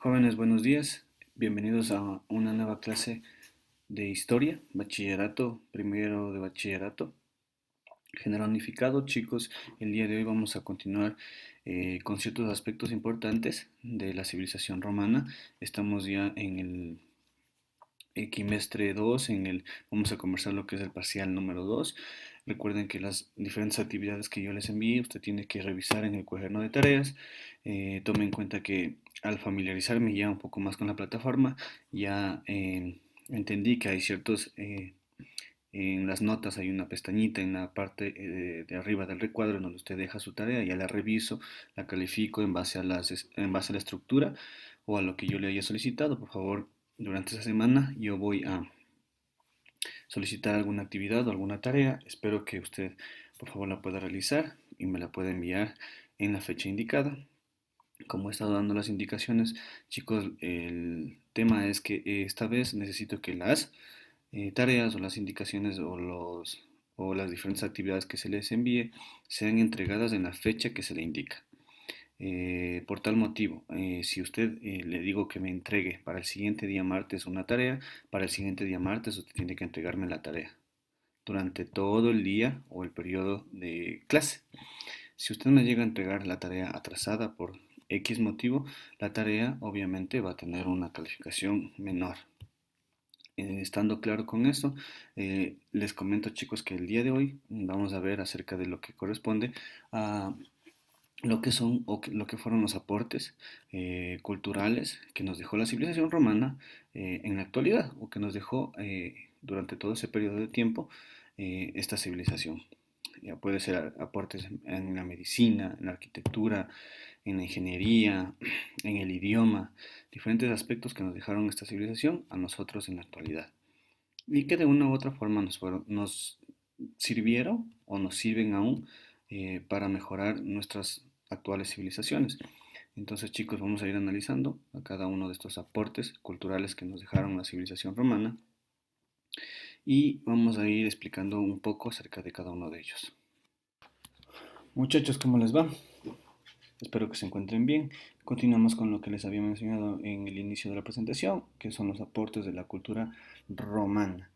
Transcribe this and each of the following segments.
Jóvenes, buenos días. Bienvenidos a una nueva clase de historia, bachillerato, primero de bachillerato, general unificado. Chicos, el día de hoy vamos a continuar con ciertos aspectos importantes de la civilización romana. Estamos ya en el quimestre 2, vamos a conversar lo que es el parcial número 2. Recuerden que las diferentes actividades que yo les envíe, usted tiene que revisar en el cuaderno de tareas. Tome en cuenta que al familiarizarme ya un poco más con la plataforma, ya entendí que hay en las notas hay una pestañita en la parte de arriba del recuadro en donde usted deja su tarea, ya la reviso, la califico en base a la estructura o a lo que yo le haya solicitado. Por favor, durante esa semana yo voy a solicitar alguna actividad o alguna tarea. Espero que usted, por favor, la pueda realizar y me la pueda enviar en la fecha indicada. Como he estado dando las indicaciones, chicos, el tema es que esta vez necesito que las tareas o las indicaciones o las diferentes actividades que se les envíe sean entregadas en la fecha que se le indica. Por tal motivo, si usted le digo que me entregue para el siguiente día martes una tarea, para el siguiente día martes usted tiene que entregarme la tarea durante todo el día o el periodo de clase. Si usted me llega a entregar la tarea atrasada por X motivo, la tarea obviamente va a tener una calificación menor. Estando claro con eso, les comento, chicos, que el día de hoy vamos a ver acerca de lo que corresponde a lo que son lo que fueron los aportes culturales que nos dejó la civilización romana en la actualidad, o que nos dejó durante todo ese periodo de tiempo esta civilización. Ya puede ser aportes en la medicina, en la arquitectura, en la ingeniería, en el idioma, diferentes aspectos que nos dejaron esta civilización a nosotros en la actualidad y que de una u otra forma nos sirvieron o nos sirven aún para mejorar nuestras actuales civilizaciones. Entonces, chicos, vamos a ir analizando a cada uno de estos aportes culturales que nos dejaron la civilización romana y vamos a ir explicando un poco acerca de cada uno de ellos. Muchachos, ¿cómo les va? Espero que se encuentren bien. Continuamos con lo que les había mencionado en el inicio de la presentación, que son los aportes de la cultura romana.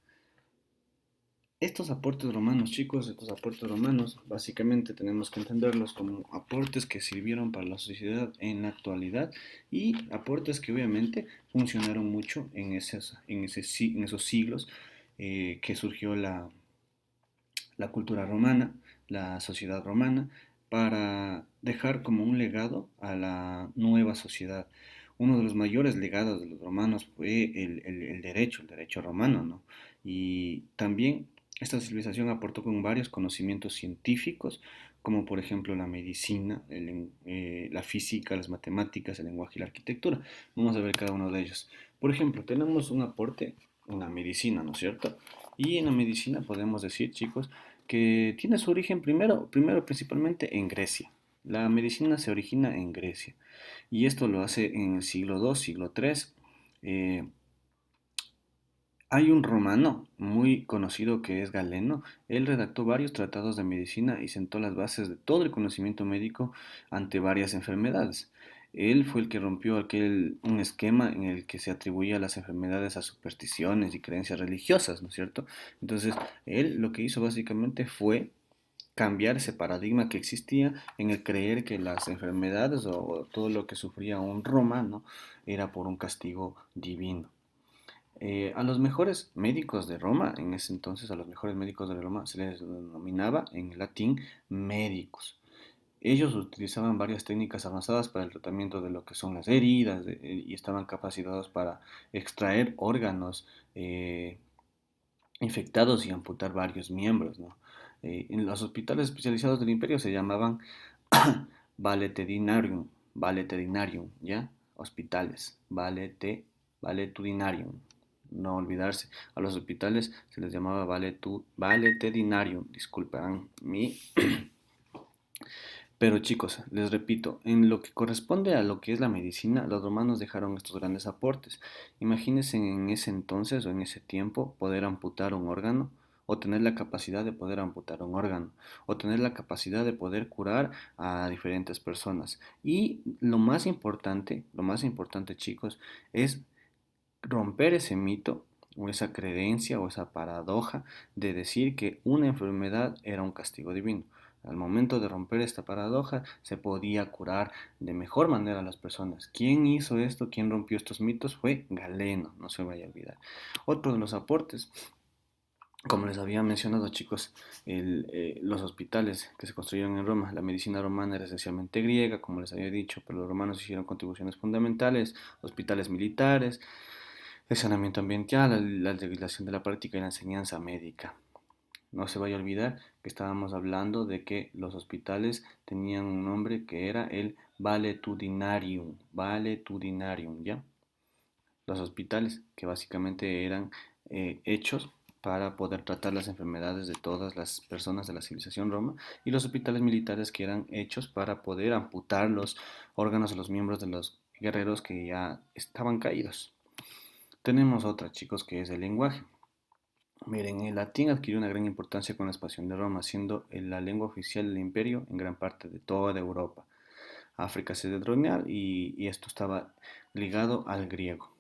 Estos aportes romanos, chicos, estos aportes romanos, básicamente tenemos que entenderlos como aportes que sirvieron para la sociedad en la actualidad y aportes que obviamente funcionaron mucho en esos siglos que surgió la cultura romana, la sociedad romana, para dejar como un legado a la nueva sociedad. Uno de los mayores legados de los romanos fue el derecho romano, ¿no? Y también esta civilización aportó con varios conocimientos científicos, como por ejemplo la medicina, la física, las matemáticas, el lenguaje y la arquitectura. Vamos a ver cada uno de ellos. Por ejemplo, tenemos un aporte en la medicina, ¿no es cierto? Y en la medicina podemos decir, chicos, que tiene su origen primero principalmente en Grecia. La medicina se origina en Grecia y esto lo hace en el siglo II, siglo III. Eh, Hay un romano muy conocido que es Galeno. Él redactó varios tratados de medicina y sentó las bases de todo el conocimiento médico ante varias enfermedades. Él fue el que rompió un esquema en el que se atribuía las enfermedades a supersticiones y creencias religiosas, ¿no es cierto? Entonces, él lo que hizo básicamente fue cambiar ese paradigma que existía en el creer que las enfermedades o todo lo que sufría un romano era por un castigo divino. A los mejores médicos de Roma, en ese entonces a los mejores médicos de Roma se les denominaba en latín médicos. Ellos utilizaban varias técnicas avanzadas para el tratamiento de lo que son las heridas y estaban capacitados para extraer órganos infectados y amputar varios miembros, ¿no? En los hospitales especializados del imperio se llamaban valetudinarium, valetudinarium, ¿ya? Hospitales, valetudinarium. No olvidarse, a los hospitales se les llamaba valetudinarium, disculparán mi. Pero chicos, les repito, en lo que corresponde a lo que es la medicina, los romanos dejaron estos grandes aportes. Imagínense en ese entonces o en ese tiempo poder amputar un órgano o tener la capacidad de poder amputar un órgano, o tener la capacidad de poder curar a diferentes personas. Y lo más importante, chicos, es romper ese mito o esa creencia o esa paradoja de decir que una enfermedad era un castigo divino. Al momento de romper esta paradoja, se podía curar de mejor manera a las personas. ¿Quién hizo esto? ¿Quién rompió estos mitos? Fue Galeno, no se vaya a olvidar. Otro de los aportes, como les había mencionado, chicos, los hospitales que se construyeron en Roma, la medicina romana era esencialmente griega, como les había dicho, pero los romanos hicieron contribuciones fundamentales, hospitales militares, el saneamiento ambiental, la legislación de la práctica y la enseñanza médica. No se vaya a olvidar que estábamos hablando de que los hospitales tenían un nombre que era el valetudinarium, ¿ya? Los hospitales que básicamente eran hechos para poder tratar las enfermedades de todas las personas de la civilización Roma, y los hospitales militares que eran hechos para poder amputar los órganos de los miembros de los guerreros que ya estaban caídos. Tenemos otra, chicos, que es el lenguaje. Miren, el latín adquirió una gran importancia con la expansión de Roma, siendo la lengua oficial del imperio en gran parte de toda Europa. África septentrional y esto estaba ligado al griego.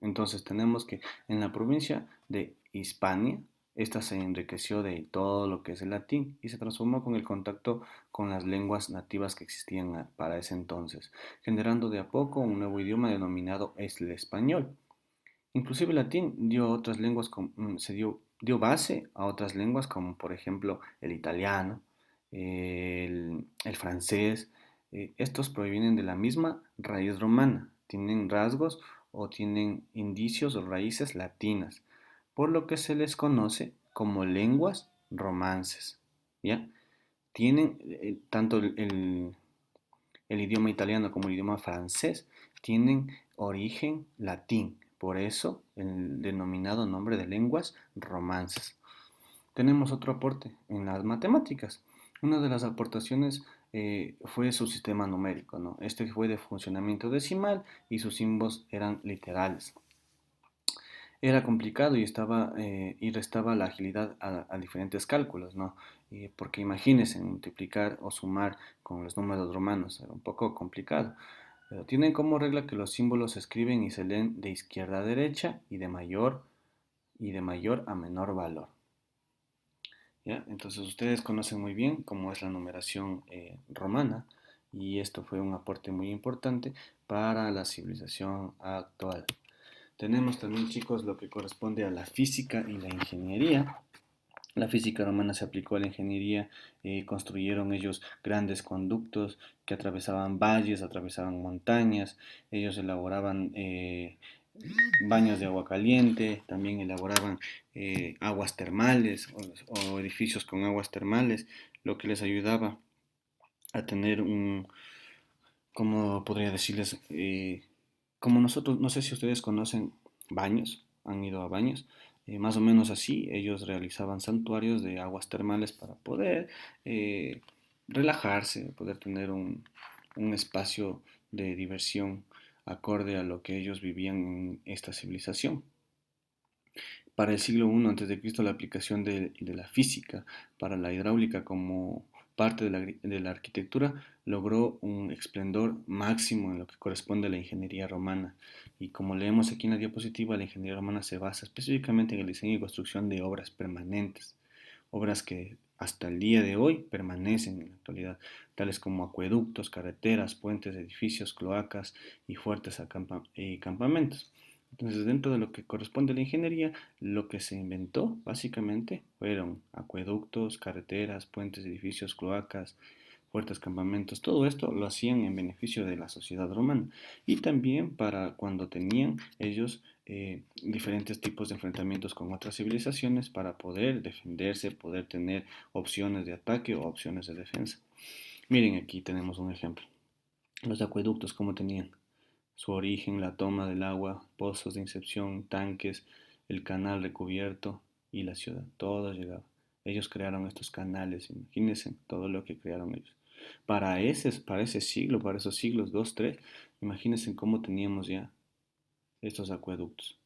Entonces tenemos que en la provincia de Hispania, esta se enriqueció de todo lo que es el latín y se transformó con el contacto con las lenguas nativas que existían para ese entonces, generando de a poco un nuevo idioma denominado el español. Inclusive el latín dio otras lenguas, dio base a otras lenguas como por ejemplo el italiano, el francés. Estos provienen de la misma raíz romana, tienen rasgos o tienen indicios o raíces latinas, por lo que se les conoce como lenguas romances. ¿Ya? Tienen tanto el idioma italiano como el idioma francés tienen origen latín, por eso el denominado nombre de lenguas romances. Tenemos otro aporte en las matemáticas. Una de las aportaciones fue su sistema numérico, ¿no? Este fue de funcionamiento decimal y sus símbolos eran literales. Era complicado y restaba la agilidad a diferentes cálculos, ¿no? Porque imagínense, multiplicar o sumar con los números romanos era un poco complicado. Pero tienen como regla que los símbolos se escriben y se leen de izquierda a derecha y de mayor a menor valor. ¿Ya? Entonces ustedes conocen muy bien cómo es la numeración romana y esto fue un aporte muy importante para la civilización actual. Tenemos también, chicos, lo que corresponde a la física y la ingeniería. La física romana se aplicó a la ingeniería, construyeron ellos grandes conductos que atravesaban valles, atravesaban montañas, ellos elaboraban baños de agua caliente, también elaboraban aguas termales o edificios con aguas termales, lo que les ayudaba a tener un, ¿cómo podría decirles? Como nosotros, no sé si ustedes conocen baños, han ido a baños, más o menos así, ellos realizaban santuarios de aguas termales para poder eh, relajarse, poder tener un espacio de diversión acorde a lo que ellos vivían en esta civilización. Para el siglo I a.C., la aplicación de la física para la hidráulica como parte de la arquitectura logró un esplendor máximo en lo que corresponde a la ingeniería romana. Y como leemos aquí en la diapositiva, la ingeniería romana se basa específicamente en el diseño y construcción de obras permanentes, obras que hasta el día de hoy permanecen en la actualidad, tales como acueductos, carreteras, puentes, edificios, cloacas y fuertes campamentos. Entonces, dentro de lo que corresponde a la ingeniería, lo que se inventó básicamente fueron acueductos, carreteras, puentes, edificios, cloacas, fuertes campamentos. Todo esto lo hacían en beneficio de la sociedad romana y también para cuando tenían ellos diferentes tipos de enfrentamientos con otras civilizaciones para poder defenderse, poder tener opciones de ataque o opciones de defensa. Miren, aquí tenemos un ejemplo. Los acueductos, ¿cómo tenían? Su origen, la toma del agua, pozos de incepción, tanques, el canal recubierto y la ciudad. Todo llegaba. Ellos crearon estos canales, imagínense todo lo que crearon ellos. Para ese siglo, para esos siglos 2, 3, imagínense cómo teníamos ya estos acueductos.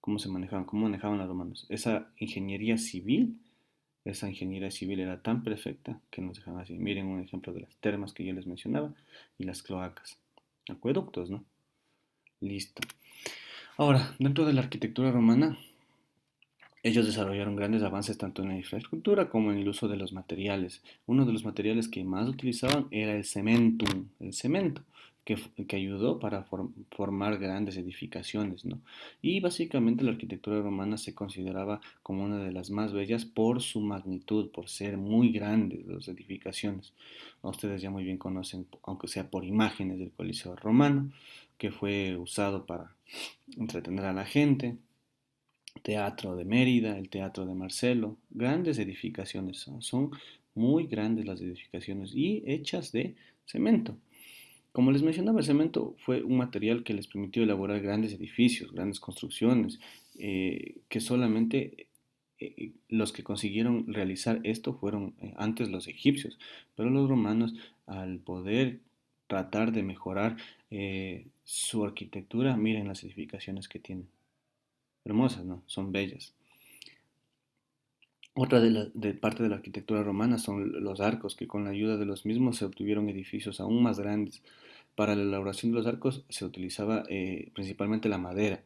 cómo manejaban los romanos. Esa ingeniería civil era tan perfecta que nos dejan así. Miren un ejemplo de las termas que yo les mencionaba y las cloacas. Acueductos, ¿no? Listo. Ahora, dentro de la arquitectura romana, ellos desarrollaron grandes avances tanto en la infraestructura como en el uso de los materiales. Uno de los materiales que más utilizaban era el cemento, que ayudó para formar grandes edificaciones, ¿no? Y básicamente la arquitectura romana se consideraba como una de las más bellas por su magnitud, por ser muy grandes las edificaciones. Ustedes ya muy bien conocen, aunque sea por imágenes, del Coliseo romano, que fue usado para entretener a la gente. Teatro de Mérida, el Teatro de Marcelo, grandes edificaciones, son muy grandes las edificaciones y hechas de cemento. Como les mencionaba, el cemento fue un material que les permitió elaborar grandes edificios, grandes construcciones, que solamente los que consiguieron realizar esto fueron antes los egipcios, pero los romanos, al poder tratar de mejorar su arquitectura, miren las edificaciones que tienen. Hermosas, ¿no? Son bellas. Otra de parte de la arquitectura romana son los arcos, que con la ayuda de los mismos se obtuvieron edificios aún más grandes. Para la elaboración de los arcos se utilizaba principalmente la madera.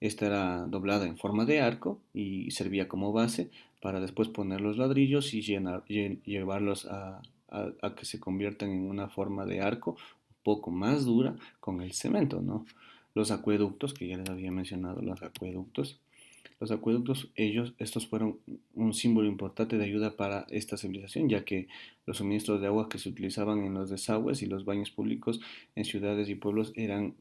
Esta era doblada en forma de arco y servía como base para después poner los ladrillos y llevarlos a que se conviertan en una forma de arco un poco más dura con el cemento, ¿no? Los acueductos, que ya les había mencionado, estos fueron un símbolo importante de ayuda para esta civilización, ya que los suministros de agua que se utilizaban en los desagües y los baños públicos en ciudades y pueblos eran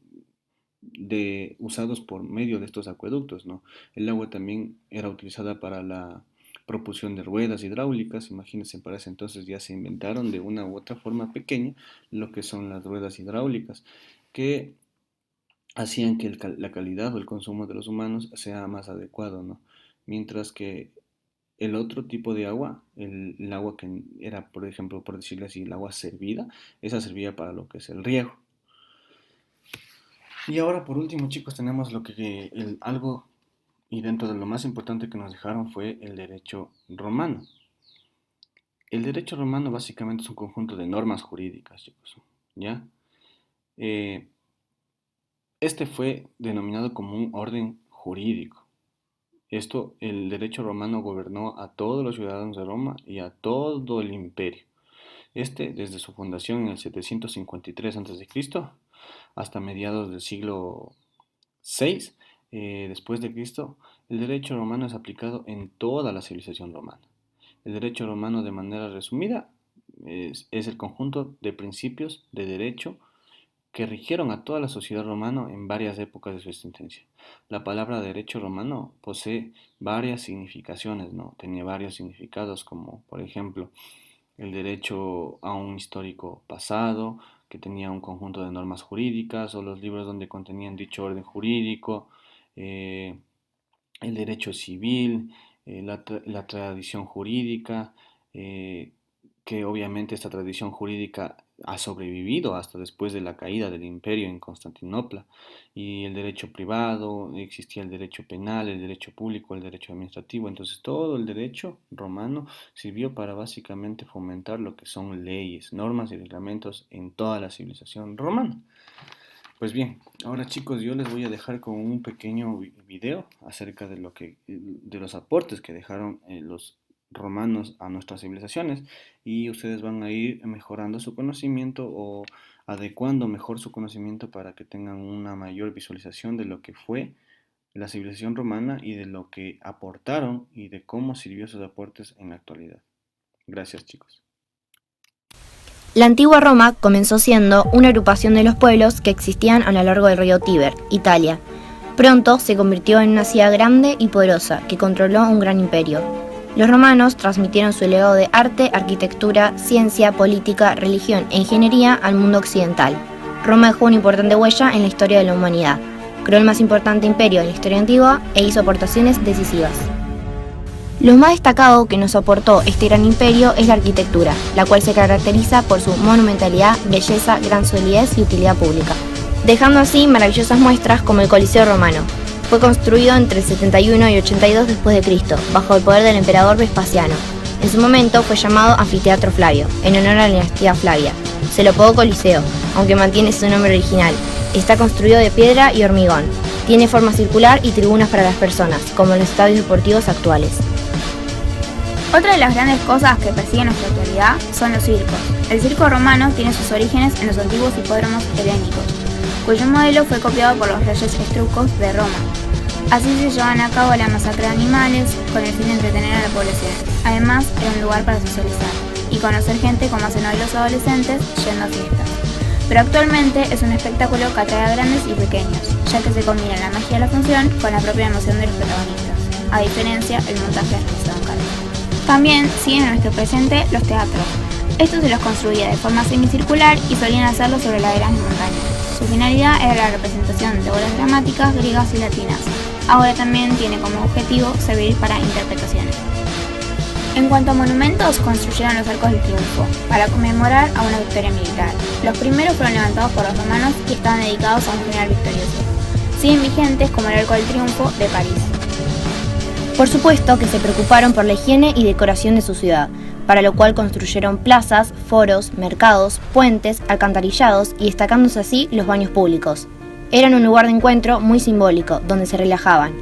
usados por medio de estos acueductos, ¿no? El agua también era utilizada para la propulsión de ruedas hidráulicas. Imagínense, para ese entonces ya se inventaron de una u otra forma pequeña lo que son las ruedas hidráulicas, que hacían que la calidad o el consumo de los humanos sea más adecuado, ¿no? Mientras que el otro tipo de agua, el agua que era, por ejemplo, por decirlo así, el agua servida, esa servía para lo que es el riego. Y ahora, por último, chicos, tenemos algo, y dentro de lo más importante que nos dejaron fue el derecho romano. El derecho romano básicamente es un conjunto de normas jurídicas, chicos, ¿ya? Este fue denominado como un orden jurídico. El derecho romano gobernó a todos los ciudadanos de Roma y a todo el imperio. Desde su fundación en el 753 a.C. hasta mediados del siglo VI después de Cristo, el derecho romano es aplicado en toda la civilización romana. El derecho romano, de manera resumida, es el conjunto de principios de derecho que rigieron a toda la sociedad romana en varias épocas de su existencia. La palabra derecho romano posee varias significaciones, ¿no? Tenía varios significados, como por ejemplo el derecho a un histórico pasado, que tenía un conjunto de normas jurídicas, o los libros donde contenían dicho orden jurídico, el derecho civil, la tradición jurídica, que obviamente esta tradición jurídica ha sobrevivido hasta después de la caída del imperio en Constantinopla, y el derecho privado, existía el derecho penal, el derecho público, el derecho administrativo. Entonces todo el derecho romano sirvió para básicamente fomentar lo que son leyes, normas y reglamentos en toda la civilización romana. Pues bien, ahora chicos, yo les voy a dejar con un pequeño video acerca de los aportes que dejaron los romanos a nuestras civilizaciones, y ustedes van a ir mejorando su conocimiento o adecuando mejor su conocimiento para que tengan una mayor visualización de lo que fue la civilización romana y de lo que aportaron y de cómo sirvió sus aportes en la actualidad. Gracias, chicos. La antigua Roma comenzó siendo una agrupación de los pueblos que existían a lo largo del río Tíber, Italia. Pronto se convirtió en una ciudad grande y poderosa que controló un gran imperio. Los romanos transmitieron su legado de arte, arquitectura, ciencia, política, religión e ingeniería al mundo occidental. Roma dejó una importante huella en la historia de la humanidad. Creó el más importante imperio de la historia antigua e hizo aportaciones decisivas. Lo más destacado que nos aportó este gran imperio es la arquitectura, la cual se caracteriza por su monumentalidad, belleza, gran solidez y utilidad pública, dejando así maravillosas muestras como el Coliseo romano. Fue construido entre el 71 y 82 después de Cristo, bajo el poder del emperador Vespasiano. En su momento fue llamado Anfiteatro Flavio, en honor a la dinastía Flavia. Se lo apodó Coliseo, aunque mantiene su nombre original. Está construido de piedra y hormigón. Tiene forma circular y tribunas para las personas, como en los estadios deportivos actuales. Otra de las grandes cosas que persigue nuestra actualidad son los circos. El circo romano tiene sus orígenes en los antiguos hipódromos helénicos, cuyo modelo fue copiado por los reyes etruscos de Roma. Así se llevaban a cabo la masacre de animales con el fin de entretener a la población. Además, era un lugar para socializar y conocer gente como hacen hoy los adolescentes yendo a fiestas. Pero actualmente es un espectáculo que atrae a grandes y pequeños, ya que se combina la magia de la función con la propia emoción de los protagonistas, a diferencia del montaje realizado en carne. También siguen en nuestro presente los teatros. Estos se los construía de forma semicircular y solían hacerlo sobre laderas de montaña. Su finalidad era la representación de obras dramáticas griegas y latinas. Ahora también tiene como objetivo servir para interpretaciones. En cuanto a monumentos, construyeron los Arcos del Triunfo para conmemorar a una victoria militar. Los primeros fueron levantados por los romanos y estaban dedicados a un general victorioso. Siguen vigentes como el Arco del Triunfo de París. Por supuesto que se preocuparon por la higiene y decoración de su ciudad, para lo cual construyeron plazas, foros, mercados, puentes, alcantarillados y destacándose así los baños públicos. Eran un lugar de encuentro muy simbólico, donde se relajaban.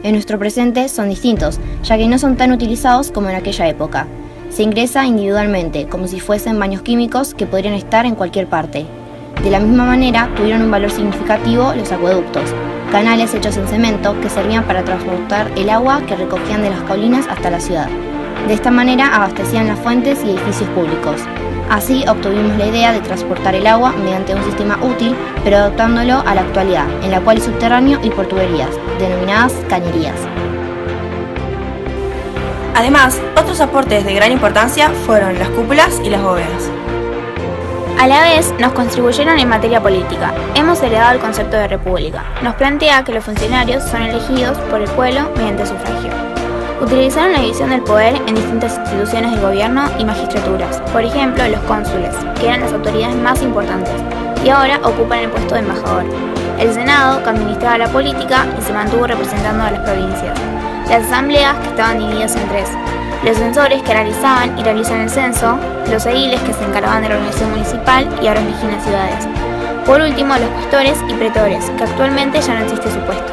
En nuestro presente son distintos, ya que no son tan utilizados como en aquella época. Se ingresa individualmente, como si fuesen baños químicos que podrían estar en cualquier parte. De la misma manera, tuvieron un valor significativo los acueductos, canales hechos en cemento que servían para transportar el agua que recogían de las colinas hasta la ciudad. De esta manera abastecían las fuentes y edificios públicos. Así obtuvimos la idea de transportar el agua mediante un sistema útil, pero adaptándolo a la actualidad, en la cual hay subterráneo y por tuberías, denominadas cañerías. Además, otros aportes de gran importancia fueron las cúpulas y las bóvedas. A la vez, nos contribuyeron en materia política. Hemos heredado el concepto de república. Nos plantea que los funcionarios son elegidos por el pueblo mediante sufragio. Utilizaron la división del poder en distintas instituciones del gobierno y magistraturas, por ejemplo los cónsules, que eran las autoridades más importantes, y ahora ocupan el puesto de embajador. El Senado, que administraba la política y se mantuvo representando a las provincias. Las asambleas, que estaban divididas en tres. Los censores, que analizaban y realizan el censo. Los ediles, que se encargaban de la organización municipal y ahora rigen las ciudades. Por último, los cuestores y pretores, que actualmente ya no existe su puesto.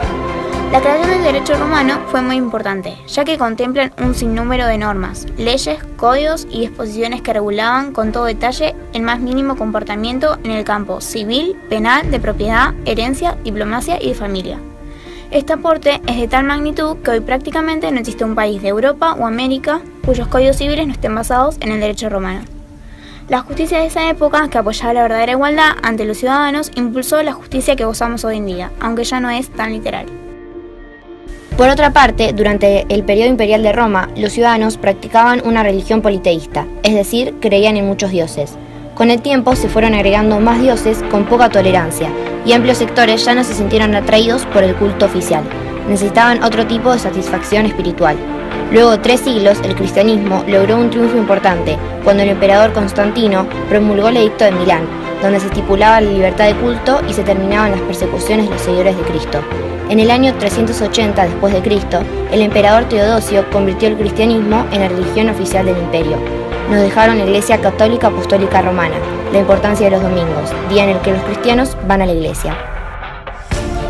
La creación del derecho romano fue muy importante, ya que contemplan un sinnúmero de normas, leyes, códigos y disposiciones que regulaban con todo detalle el más mínimo comportamiento en el campo civil, penal, de propiedad, herencia, diplomacia y de familia. Este aporte es de tal magnitud que hoy prácticamente no existe un país de Europa o América cuyos códigos civiles no estén basados en el derecho romano. La justicia de esa época, que apoyaba la verdadera igualdad ante los ciudadanos, impulsó la justicia que gozamos hoy en día, aunque ya no es tan literal. Por otra parte, durante el periodo imperial de Roma, los ciudadanos practicaban una religión politeísta, es decir, creían en muchos dioses. Con el tiempo se fueron agregando más dioses con poca tolerancia, y amplios sectores ya no se sintieron atraídos por el culto oficial. Necesitaban otro tipo de satisfacción espiritual. Luego de 3 siglos, el cristianismo logró un triunfo importante cuando el emperador Constantino promulgó el Edicto de Milán, donde se estipulaba la libertad de culto y se terminaban las persecuciones de los seguidores de Cristo. En el año 380 después de Cristo, el emperador Teodosio convirtió el cristianismo en la religión oficial del imperio. Nos dejaron la Iglesia Católica Apostólica Romana, la importancia de los domingos, día en el que los cristianos van a la iglesia.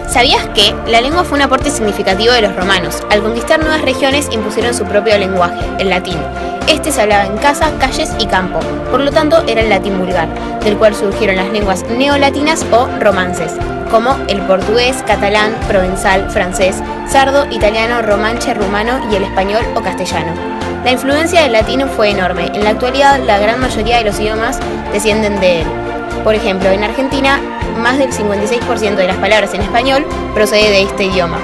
¿Sabías que la lengua fue un aporte significativo de los romanos? Al conquistar nuevas regiones impusieron su propio lenguaje, el latín. Este se hablaba en casas, calles y campo, por lo tanto era el latín vulgar, del cual surgieron las lenguas neolatinas o romances, como el portugués, catalán, provenzal, francés, sardo, italiano, romanche, rumano y el español o castellano. La influencia del latín fue enorme. En la actualidad, la gran mayoría de los idiomas descienden de él. Por ejemplo, en Argentina, más del 56% de las palabras en español procede de este idioma.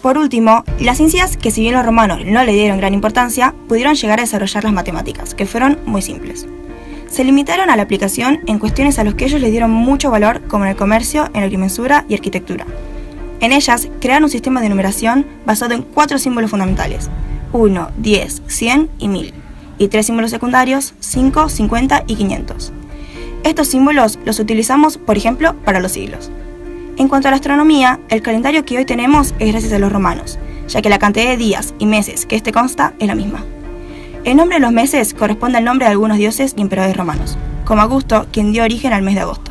Por último, las ciencias, que si bien los romanos no le dieron gran importancia, pudieron llegar a desarrollar las matemáticas, que fueron muy simples. Se limitaron a la aplicación en cuestiones a las que ellos les dieron mucho valor, como en el comercio, en la agrimensura y arquitectura. En ellas, crearon un sistema de numeración basado en 4 símbolos fundamentales: 1, 10, 100 y 1000, y 3 símbolos secundarios: 5, 50 y 500. Estos símbolos los utilizamos, por ejemplo, para los siglos. En cuanto a la astronomía, el calendario que hoy tenemos es gracias a los romanos, ya que la cantidad de días y meses que este consta es la misma. El nombre de los meses corresponde al nombre de algunos dioses y emperadores romanos, como Augusto, quien dio origen al mes de agosto.